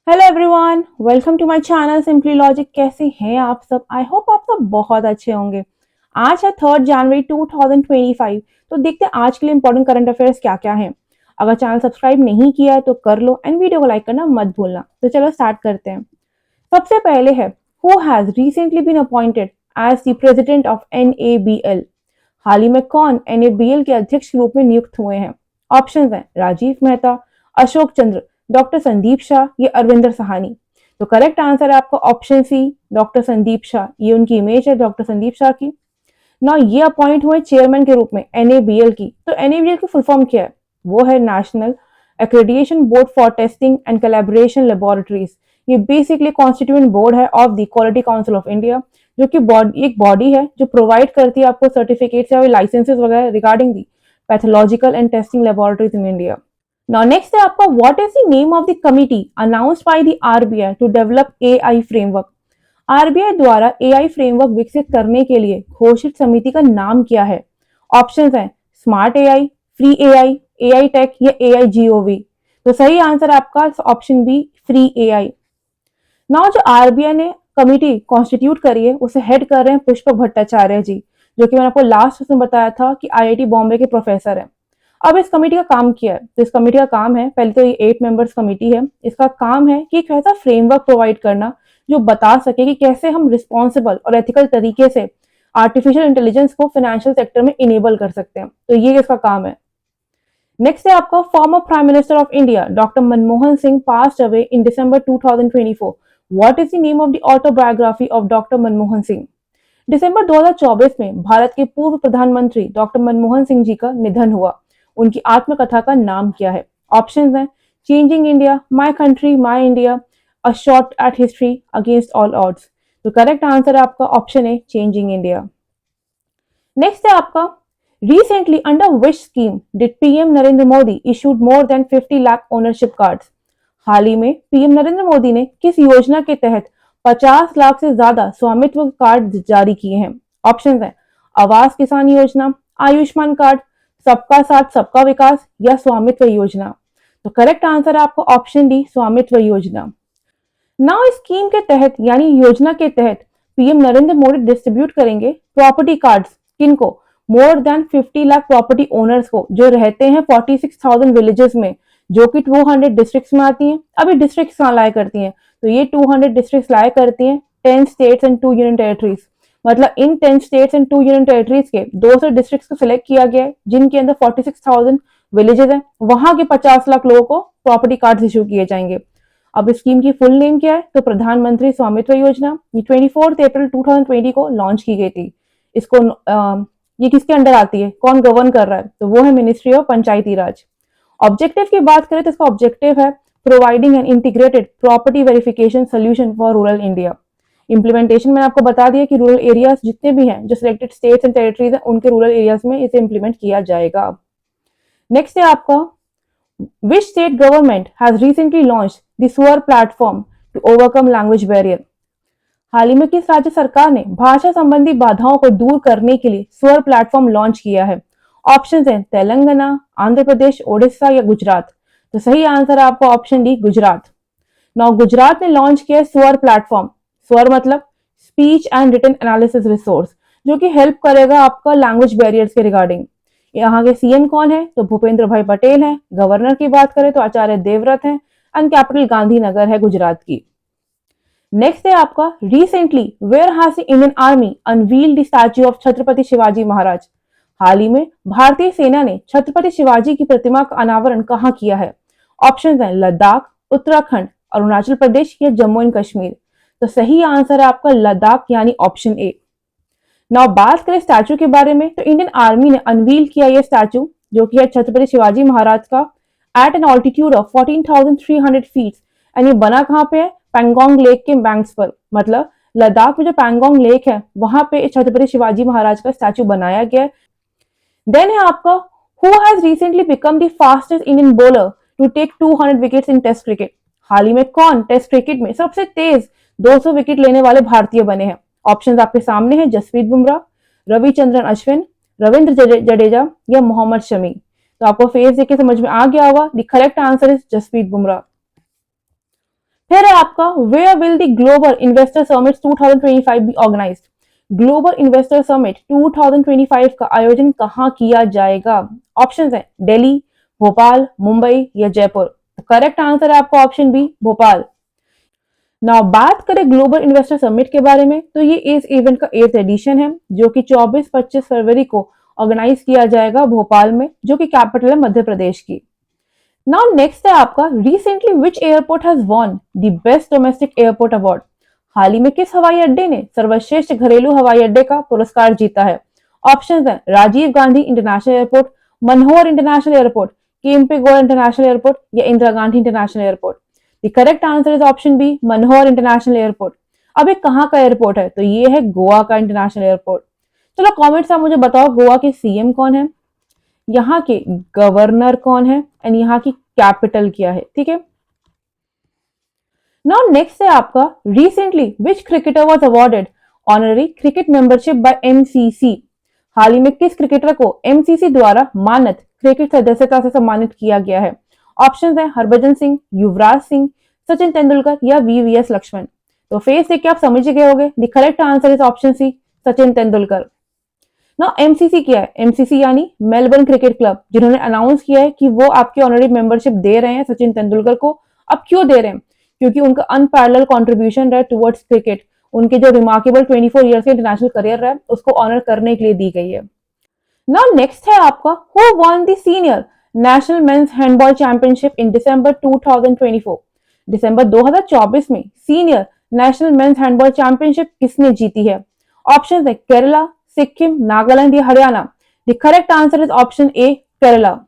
Hello everyone, welcome to my channel simply logic. कैसे हैं आप सब? आई होप आप सब बहुत अच्छे होंगे। आज है 3 जनवरी 2025। तो देखते हैं आज के लिए इंपॉर्टेंट करंट अफेयर्स क्या क्या हैं। अगर चैनल सब्सक्राइब नहीं किया है तो कर लो एंड वीडियो को लाइक करना मत भूलना। तो चलो स्टार्ट करते हैं। सबसे पहले है, who has recently been appointed as the president of NABL। हाल ही में कौन NABL के अध्यक्ष के रूप में नियुक्त हुए हैं? ऑप्शंस हैं राजीव मेहता, अशोक चंद्र, डॉक्टर संदीप शाह या अरविंदर सहानी। तो करेक्ट आंसर है आपका option C, doctor Sandeep Shah. ये उनकी इमेज है डॉक्टर संदीप शाह की। ना ये अपॉइंट हुए चेयरमैन के रूप में NABL की। तो NABL की फुल फॉर्म क्या है? वो है national accreditation board for testing and collaboration laboratories. ये बेसिकली कॉन्स्टिट्यूएंट बोर्ड है of the quality council of India, जो कि एक बॉडी है जो प्रोवाइड करती है आपको सर्टिफिकेट्स या लाइसेंसेस वगैरह regarding the pathological and testing laboratories in India. Now next है आपका, what is the name of the committee announced by the RBI to develop AI framework। RBI द्वारा AI फ्रेमवर्क विकसित करने के लिए घोषित समिति का नाम क्या है? ऑप्शंस हैं smart AI, free AI, AI tech या AI GOV। तो सही आंसर आपका option B, free AI। Now जो आरबीआई ने कमिटी कॉन्स्टिट्यूट करी है उसे हेड कर रहे हैं पुष्प भट्टाचार्य जी, जो कि मैंने आपको लास्ट में बताया था कि IIT बॉम्बे के प्रोफेसर हैं। अब इस कमेटी का काम क्या है? तो इस कमेटी का काम है, पहले तो ये 8 मेंबर्स कमेटी है। इसका काम है कि एक ऐसा फ्रेमवर्क प्रोवाइड करना जो बता सके कि कैसे हम रिस्पॉन्सिबल और एथिकल तरीके से आर्टिफिशियल इंटेलिजेंस को फाइनेंशियल सेक्टर में इनेबल कर सकते हैं। तो ये इसका काम है। नेक्स्ट है आपका, former prime minister of India doctor Manmohan Singh passed away in December 2024। What is the name of the autobiography of doctor Manmohan Singh? दिसंबर 2024 में भारत के पूर्व प्रधानमंत्री डॉक्टर मनमोहन सिंह जी का निधन हुआ। उनकी आत्मकथा का नाम क्या है? ऑप्शंस हैं changing India, my country my India, a shot at history, against all odds. तो करेक्ट आंसर है आपका ऑप्शन है चेंजिंग इंडिया। नेक्स्ट है आपका, recently under which scheme did PM Narendra Modi issued more than 50 lakh ownership cards। हाल ही में PM Narendra Modi ने किस योजना के तहत 50 लाख से ज्यादा स्वामित्व कार्ड जारी किए हैं? ऑप्शंस हैं आवास किसान योजना, आयुष्मान कार्ड, सबका साथ सबका विकास या स्वामित्व योजना। तो करेक्ट आंसर है आपका ऑप्शन डी, स्वामित्व योजना। नाउ इस स्कीम के तहत यानी योजना के तहत पीएम नरेंद्र मोदी डिस्ट्रीब्यूट करेंगे प्रॉपर्टी कार्ड्स किनको? More than 50 lakh property owners को जो रहते हैं 46,000 विलेजेस में, जो कि 200 डिस्ट्रिक्ट्स में आती हैं। अभी डिस्ट्रिक्ट्स कहाँ लाया करती हैं? तो ये 200 डिस्ट्रिक्ट्स लाया करती हैं 10 स्टेट्स एंड 2 यूनियन टेरिटरीज। मतलब इन 10 स्टेट्स एंड 2 यूनियन टेरिटरीज के 200 डिस्ट्रिक्ट्स को सिलेक्ट किया गया है जिनके अंदर 46,000 विलेजेस हैं। वहां के 50 लाख लोगों को प्रॉपर्टी कार्ड इशू किए जाएंगे। अब इस स्कीम की फुल नेम क्या है? तो प्रधानमंत्री स्वामित्व योजना। ये 24 अप्रैल 2020 को लॉन्च की गई थी। इसको ये किसके अंडर आती है? कौन गवर्न कर रहा है? तो वो है ministry of Panchayati Raj. Objective की बात करें तो इसका ऑब्जेक्टिव है providing an integrated property verification solution for rural India. Implementation मैंने आपको बता दिया कि रूरल एरियाज जितने भी हैं जो सिलेक्टेड स्टेट्स एंड टेरिटरीज हैं उनके रूरल एरियाज में इसे इंप्लीमेंट किया जाएगा। नेक्स्ट है आपका, which state government has recently launched the स्वर platform to overcome language barrier। हाल ही में किस राज्य सरकार ने भाषा संबंधी बाधाओं को दूर करने के लिए स्वर प्लेटफॉर्म लॉन्च किया है? ऑप्शंस हैं तेलंगाना, आंध्र प्रदेश, ओडिशा या गुजरात। तो सही आंसर है आपका option D, Gujarat. Now Gujarat ने लॉन्च किया स्वर प्लेटफॉर्म। स्वर मतलब speech and written analysis resource, जो कि हेल्प करेगा आपका लैंग्वेज बैरियर्स के रिगार्डिंग। यहाँ के सीएम कौन है? तो भूपेंद्र भाई पटेल है। गवर्नर की बात करें तो आचार्य देवव्रत है एंड कैपिटल गांधीनगर है गुजरात की। नेक्स्ट है आपका, recently where has the Indian army unveiled the statue of Chhatrapati Shivaji Maharaj. हाल ही में भारतीय सेना ने छत्रपति शिवाजी की प्रतिमा का अनावरण कहाँ किया है? ऑप्शंस हैं लद्दाख, उत्तराखंड, अरुणाचल प्रदेश या जम्मू एंड कश्मीर। तो सही आंसर है आपका लद्दाख यानी ऑप्शन ए। नाउ बात करें स्टैचू के बारे में तो इंडियन आर्मी ने अनवील किया ये स्टैचू, जो कि है छत्रपति शिवाजी महाराज का, at an altitude of 14,300 feet. And ये बना कहाँ पे है? पैंगोंग लेक के बैंक्स पर। मतलब लद्दाख में जो पैंगोंग लेक है वहां पे छत्रपति शिवाजी महाराज का स्टैचू बनाया गया। देन है आपका, who has recently become the fastest Indian bowler to take 200 wickets in test cricket. हाल ही में कौन टेस्ट क्रिकेट में सबसे तेज 200 विकेट लेने वाले भारतीय बने हैं? ऑप्शंस आपके सामने हैं जसप्रीत बुमराह, रविचंद्रन अश्विन, रविंद्र जडेजा या मोहम्मद शमी। तो आपको फेस देख के समझ में आ गया होगा, the correct answer is Jasprit Bumrah. फिर है आपका where will the global investor summit 2025 be organised. Global investor summit 2025 का आयोजन कहाँ किया जाएगा? ऑप्शंस है दिल्ली, भोपाल, मुंबई या जयपुर। करेक्ट आंसर है आपका ऑप्शन बी, भोपाल। नाउ बात करें ग्लोबल इन्वेस्टर समिट के बारे में, तो ये इस इवेंट का 8th एडिशन है जो कि 24-25 फरवरी को ऑर्गेनाइज किया जाएगा भोपाल में, जो कि कैपिटल है मध्य प्रदेश की। नाउ नेक्स्ट है आपका recently which airport has won the best domestic airport award. हाल ही में किस हवाई अड्डे ने सर्वश्रेष्ठ घरेलू हवाई अड्डे का पुरस्कार जीता है? ऑप्शंस हैं Rajiv Gandhi international airport, Manohar international airport, Kempegowda international airport या Indira Gandhi international airport. The correct answer is option B, Manohar international airport. अब ये कहाँ का एयरपोर्ट है? तो ये है गोवा का इंटरनेशनल एयरपोर्ट। चलो कमेंट्स आप मुझे बताओ, गोवा के सीएम कौन है, यहाँ के गवर्नर कौन है एंड यहाँ की कैपिटल क्या है? ठीक है। नाउ नेक्स्ट है आपका recently which cricketer was awarded honorary cricket membership by MCC. हाल ही में किस क्रिकेटर को एमसीसी द्वारा मानद क्रिकेट सदस्यता से सम्मानित किया गया है? ऑप्शंस है हरभजन सिंह, युवराज सिंह, सचिन तेंदुलकर या वीवीएस लक्ष्मण। तो फेस देख के आप समझ गए होंगे, the correct answer is option C, Sachin Tendulkar. ना एमसीसी क्या है? एमसीसी यानी मेलबर्न क्रिकेट क्लब, जिन्होंने अनाउंस किया है कि वो आपके ऑनररी मेंबरशिप दे रहे हैं सचिन तेंदुलकर को। अब क्यों दे रहे हैं? क्योंकि उनका अनपैरेलल कंट्रीब्यूशन रहा टुवर्ड्स क्रिकेट, उनके जो रिमार्केबल 24 ईयर्स के इंटरनेशनल करियर रहा, उसको ऑनर करने के लिए दी गई है। नाउ नेक्स्ट है आपका who won the senior national men's handball championship in December 2024। दिसंबर 2024 में senior national men's handball championship किसने जीती है? ऑप्शन है केरला, सिक्किम, नागालैंड या Haryana. The correct answer is option A, Kerala.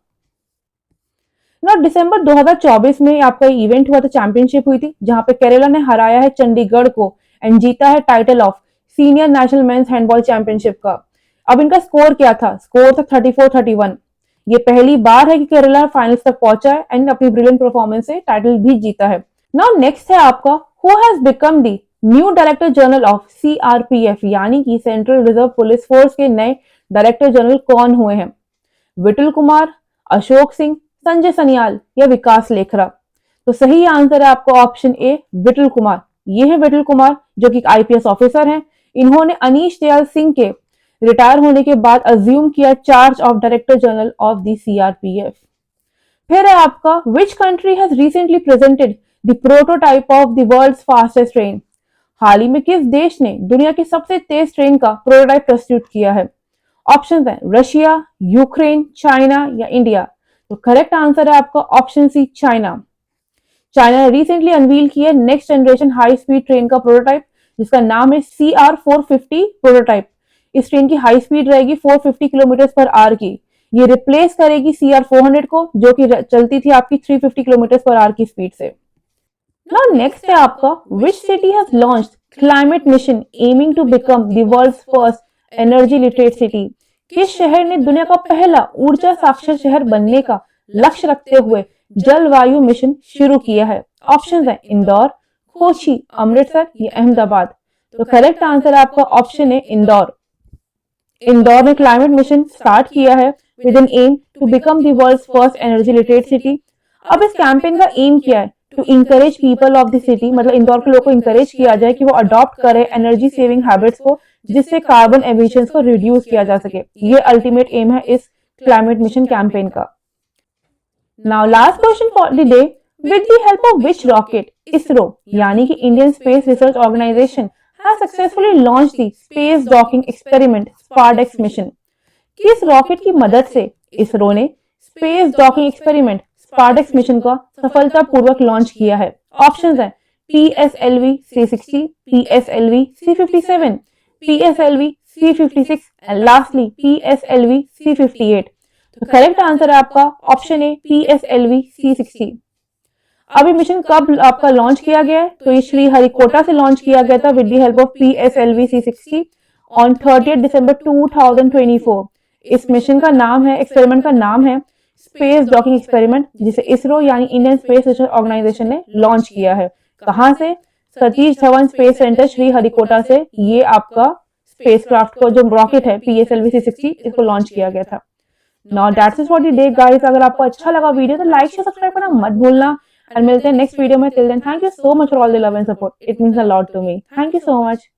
ना दिसंबर 2024 में आपका इवेंट हुआ था, चैंपियनशिप हुई थी, जहां पे केरला ने हराया है चंडीगढ़ को एंड जीता है title of senior national men's handball championship का। अब इनका स्कोर क्या था? स्कोर था 34-31। ये पहली बार है कि केरला फाइनल्स तक पहुंचा है एंड अपनी ब्रिलियंट परफॉर्मेंस से टाइटल भी जीता है। नाउ नेक्स्ट है आपका who has become the new director general of CRPF, यानी कि सेंट्रल रिजर्व पुलिस फोर्स के नए डायरेक्टर जनरल कौन हुए हैं? विटल कुमार, अशोक सिंह, संजय सनियाल या विकास लेखरा। तो सही आंसर है आपका ऑप्शन ए, विटल कुमार। ये है विटल कुमार जो कि आईपीएस ऑफिसर हैं। इन्होंने अनीश दयाल सिंह के रिटायर होने के बाद अज्यूम किया charge of director general of the CRPF. फिर है आपका which country has recently presented the prototype of the world's fastest train. हाल ही में किस देश ने दुनिया की सबसे तेज ट्रेन का प्रोटोटाइप प्रस्तुत किया है? ऑप्शन है रशिया, यूक्रेन, चाइना या इंडिया। तो करेक्ट आंसर है आपका ऑप्शन सी, चाइना। चाइना ने रिसेंटली अनवील किया next generation high speed train का प्रोटोटाइप, जिसका नाम है CR450 प्रोटोटाइप। इस ट्रेन की हाई स्पीड रहेगी 450 किलोमीटर पर आवर की। ये रिप्लेस करेगी CR400 को, जो कि चलती थी आपकी 350 किलोमीटर पर आवर की स्पीड से। नाउ नेक्स्ट है आपका which city has launched climate mission aiming to become the world's first energy literate city. किस शहर ने दुनिया का पहला ऊर्जा साक्षर शहर बनने का लक्ष्य रखते हुए जलवायु मिशन शुरू किया है? ऑप्शन है इंदौर, कोची, अमृतसर या अहमदाबाद। तो करेक्ट आंसर आपका ऑप्शन है इंदौर। इंदौर ने क्लाइमेट मिशन स्टार्ट किया है with an aim to become the world's first energy literate city. अब इस कैंपेन का एम क्या है? To encourage people of the city, मतलब इंदौर के लोगों को इंकरेज किया जाए कि वो अडॉप्ट करे एनर्जी सेविंग हैबिट्स को, जिससे कार्बन एमिशंस को रिड्यूस किया जा सके। ये अल्टीमेट एम है इस क्लाइमेट मिशन कैंपेन का। Now last question for the day, with the help of which rocket ISRO यानी कि Indian space research organisation has successfully launched the space docking experiment SpaDeX mission. किस रॉकेट की मदद से इसरो ने space docking experiment SpaDeX mission का सफलतापूर्वक लॉन्च किया है? ऑप्शंस हैं PSLV C60, PSLV C57, PSLV C56 and lastly PSLV C58। तो करेक्ट आंसर है आपका ऑप्शन ए, PSLV C60। अभी मिशन कब आपका लॉन्च किया गया है? तो ये श्रीहरिकोटा से लॉन्च किया गया था with the help of PSLV C60 on 30 दिसंबर 2024। इस मिशन का नाम है, एक्सपेरिमेंट का नाम है स्पेस डॉकिंग एक्सपेरिमेंट, जिसे इसरो यानी इंडियन स्पेस रिसर्च ऑर्गेनाइजेशन ने लॉन्च किया है। कहां से? सतीश धवन स्पेस सेंटर श्रीहरिकोटा से ये आपका स्पेसक्राफ्ट को जो रॉकेट है PSLV C60 इसको लॉन्च किया गया था। Now that's it for the day guys. अगर आपको अच्छा लगा वीडियो तो लाइक शेयर सब्सक्राइब करना मत भूलना और मिलते हैं नेक्स्ट वीडियो में। Till then thank you so much for all the love and support, it means a lot to me. Thank you so much.